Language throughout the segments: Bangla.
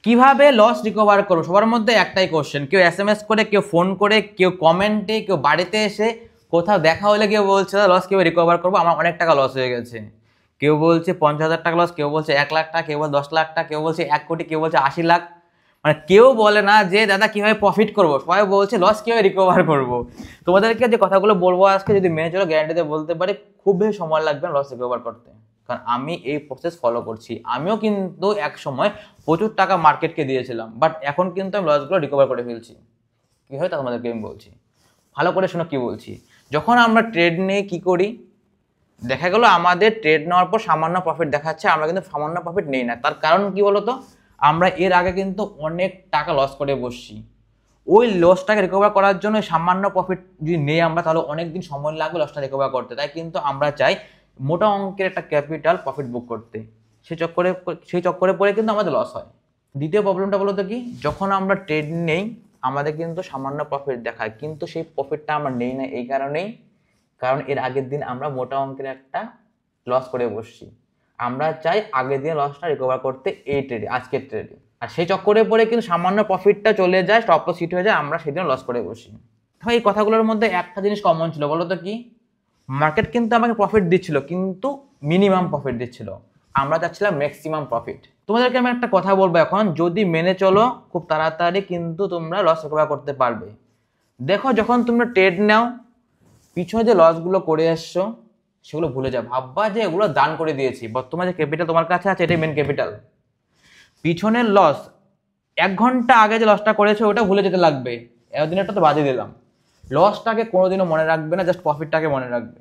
কিভাবে লস রিকভার করবো? সবার মধ্যে একটাই কোশ্চেন, কেউ SMS করে, কেউ ফোন করে, কেউ কমেন্টে, কেউ বাড়িতে এসে, কোথাও দেখা হলে কেউ বলছে লস কীভাবে রিকভার করবো, আমার অনেক টাকা লস হয়ে গেছে। কেউ বলছে 50,000 টাকা লস, কেউ বলছে 1 লাখ টাকা, কেউ বলছে 10 লাখ টাকা, কেউ বলছে 1 কোটি, কেউ বলছে 80 লাখ। মানে কেউ বলে না যে দাদা কীভাবে প্রফিট করবো, সবাই বলছে লস কীভাবে রিকভার করবো। তোমাদেরকে যে কথাগুলো বলবো আজকে, যদি মেনে চলো গ্যারান্টিতে বলতে পারি খুব বেশি সময় লাগবে লস রিকভার করতে, কারণ আমি এই প্রসেস ফলো করছি। আমিও কিন্তু এক সময় প্রচুর টাকা মার্কেটকে দিয়েছিলাম, বাট এখন কিন্তু আমি লসগুলো রিকভার করে ফেলছি। কী হয় তা তোমাদেরকে আমি বলছি, ভালো করে শোনো কি বলছি। যখন আমরা ট্রেড নিয়ে কী করি, দেখা গেলো আমাদের ট্রেড নেওয়ার পর সামান্য প্রফিট দেখাচ্ছে, আমরা কিন্তু সামান্য প্রফিট নেই না। তার কারণ কি বলতো, আমরা এর আগে কিন্তু অনেক টাকা লস করে বসছি। ওই লসটাকে রিকভার করার জন্য সামান্য প্রফিট যদি নেই আমরা, তাহলে অনেক দিন সময় লাগবে লসটা রিকভার করতে। তাই কিন্তু আমরা চাই মোটা অঙ্কের একটা ক্যাপিটাল প্রফিট বুক করতে, সেই চক্করে পড়ে কিন্তু আমাদের লস হয়। দ্বিতীয় প্রবলেমটা বলো তো কি, যখন আমরা ট্রেড নেই আমাদের কিন্তু সামান্য প্রফিট দেখায়, কিন্তু সেই প্রফিটটা আমরা নেই না এই কারণেই, কারণ এর আগের দিন আমরা মোটা অঙ্কের একটা লস করে বসছি। আমরা চাই আগের দিন লসটা রিকভার করতে এই ট্রেডে, আজকের ট্রেডে। আর সেই চক্করে পড়ে কিন্তু সামান্য প্রফিটটা চলে যায়, স্টপ লস হিট হয়ে যায়, আমরা সেদিন লস করে বসি। তাই এই কথাগুলোর মধ্যে একটা জিনিস কমন ছিল, বলো তো কি, মার্কেট কিন্তু আমাকে প্রফিট দিচ্ছিল কিন্তু মিনিমাম প্রফিট দিচ্ছিল, আমরা চাচ্ছিলাম ম্যাক্সিমাম প্রফিট। তোমাদেরকে আমি একটা কথা বলবো এখন, যদি মেনে চলো খুব তাড়াতাড়ি কিন্তু তোমরা লস রিকভার করতে পারবে। দেখো যখন তোমরা ট্রেড নাও, পিছনে যে লসগুলো করে এসছো সেগুলো ভুলে যাও, ভাববা যে এগুলো দান করে দিয়েছি। বর্তমানে যে ক্যাপিটাল তোমার কাছে আছে এটাই মেন ক্যাপিটাল। পিছনের লস 1 ঘন্টা আগে যে লসটা করেছো ওটা ভুলে যেতে লাগবে, এতদিনেরটা তো বাজে দিলাম। লসটাকে কোনোদিনও মনে রাখবে না, জাস্ট প্রফিটটাকে মনে রাখবে।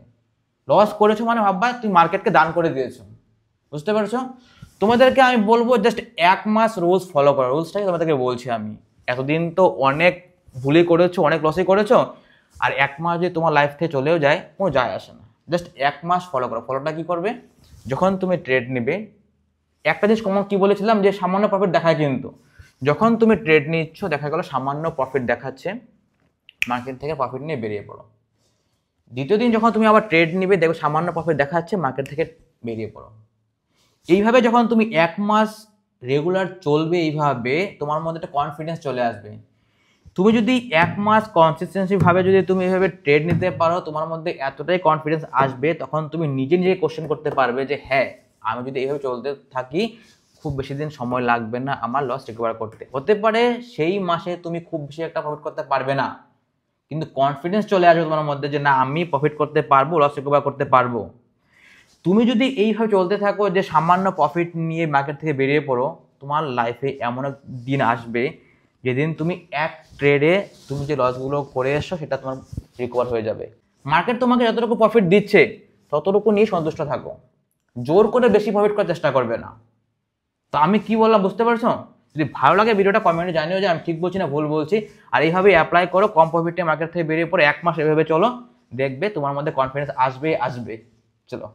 লস করেছো মানে ভাববা তুমি মার্কেটকে দান করে দিয়েছো, বুঝতে পারছো? তোমাদেরকে আমি বলবো জাস্ট 1 মাস রুলস ফলো করো, রুলসটাই তোমাদেরকে বলছি আমি। এতদিন তো অনেক ভুলই করেছো, অনেক লসই করেছো, আর 1 মাস যদি তোমার লাইফ থেকে চলেও যায় কোনো যায় আসে না। জাস্ট 1 মাস ফলো করো। ফলোটা কি করবে, যখন তুমি ট্রেড নেবে, একটা জিনিস কমন কি বলেছিলাম যে সামান্য প্রফিট দেখায়, কিন্তু যখন তুমি ট্রেড নিচ্ছ দেখা গেলো সামান্য প্রফিট দেখাচ্ছে, মার্কেট থেকে প্রফিট নিয়ে বেরিয়ে পড়ো। দ্বিতীয় দিন যখন তুমি আবার ট্রেড নিবে দেখো সামান্য প্রফিট দেখাচ্ছে, মার্কেট থেকে বেরিয়ে পড়ো। এইভাবে যখন তুমি 1 মাস রেগুলার চলবে, এইভাবে তোমার মধ্যে একটা কনফিডেন্স চলে আসবে। তুমি যদি 1 মাস কনসিস্টেন্সি ভাবে যদি তুমি এইভাবে ট্রেড নিতে পারো, তোমার মধ্যে এতটাই কনফিডেন্স আসবে, তখন তুমি নিজে নিজে কোশ্চেন করতে পারবে যে হ্যাঁ আমি যদি এইভাবে চলতে থাকি খুব বেশি দিন সময় লাগবে না আমার লস রিকভার করতে। হতে পারে সেই মাসে তুমি খুব বেশি একটা প্রফিট করতে পারবে না, কিন্তু কনফিডেন্স চলে আসবে তোমার মধ্যে যে না আমি প্রফিট করতে পারবো, লস রিকভার করতে পারবো। তুমি যদি এইভাবে চলতে থাকো যে সামান্য প্রফিট নিয়ে মার্কেট থেকে বেরিয়ে পড়ো, তোমার লাইফে এমন এক দিন আসবে যেদিন তুমি এক ট্রেডে তুমি যে লসগুলো করে এসছো সেটা তোমার রিকভার হয়ে যাবে। মার্কেট তোমাকে যতটুকু প্রফিট দিচ্ছে ততটুকু নিয়ে সন্তুষ্ট থাকো, জোর করে বেশি প্রফিট করার চেষ্টা করবে না। তো আমি কি বললাম বুঝতে পারছো? যদি ভালো লাগে ভিডিওটা কমেন্টে জানিও যে আমি ঠিক বলছি না ভুল বলছি, আর এইভাবে অ্যাপ্লাই করো। কম প্রফিটে মার্কেট থেকে বেরিয়ে পড়ে 1 মাস এভাবে চলো, দেখবে তোমার মধ্যে কনফিডেন্স আসবে। চলো।